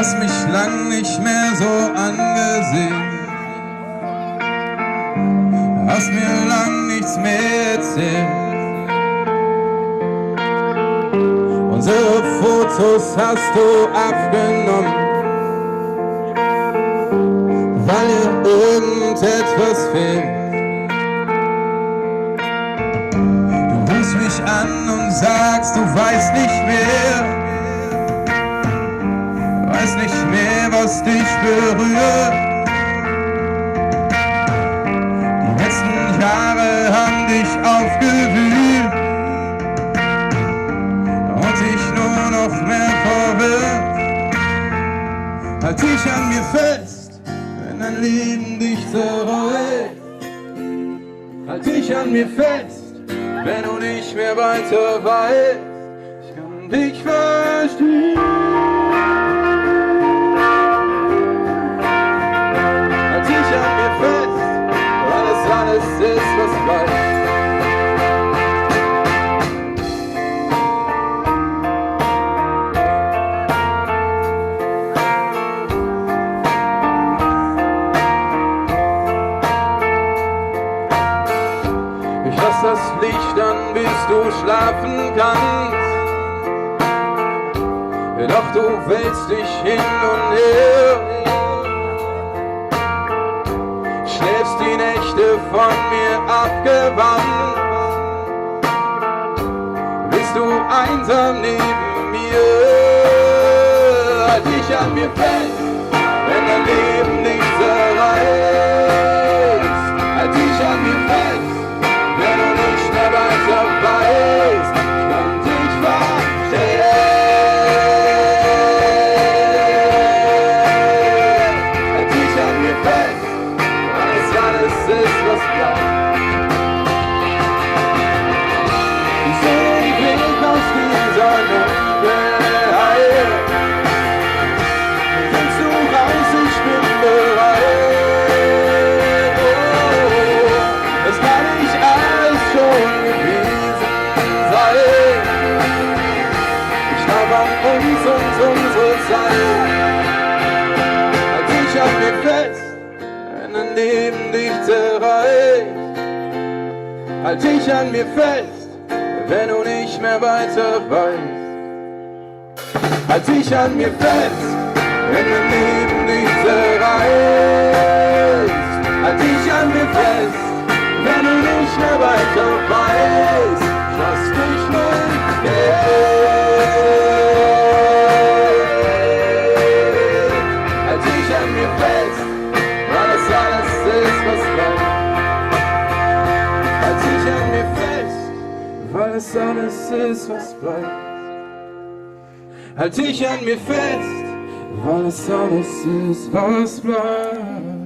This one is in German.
Hast mich lang nicht mehr so angesehen, hast mir lang nichts mehr erzählt. Unsere Fotos hast du abgenommen, weil dir irgendetwas fehlt. Du rufst mich an und sagst, du weißt nicht mehr, weiß nicht mehr, was dich berührt. Die letzten Jahre haben dich aufgewühlt und dich nur noch mehr verwirrt. Halt dich an mir fest, wenn dein Leben dich zerreißt. Halt dich an mir fest, wenn du nicht mehr weiter weißt. Ich kann dich verstehen. Alles ist, was bleibt. Ich lass das Licht an, bis du schlafen kannst. Doch du wälzt dich hin und her, schläfst die Nächte von mir abgewandt. Bist du einsam neben mir? Halt dich an mir fest, wenn dein Leben nicht zerreißt. Halt dich an mir fest, wenn du nicht mehr weiter weißt. Ich kann dich verstehen. Halt dich an mir fest, alles ist, was bleibt. Ich sehe den Weg aus dieser Dunkelheit. Willst du raus, ich bin bereit. Oh, es kann nicht alles schon gewesen sein. Ich glaube an uns und unsere Zeit. Halt dich an mir fest, dein Leben dich zerreißt. Halt dich an mir fest, wenn du nicht mehr weiter weißt. Halt dich an mir fest, wenn dein Leben dich zerreißt. Halt dich an mir fest, wenn du nicht mehr weiter weißt. Lass dich nicht gehen. Halt dich an mir fest, alles ist, was bleibt. Halt dich an mir fest, weil es alles ist, was bleibt. Halt dich an mir fest, weil es alles ist, was bleibt.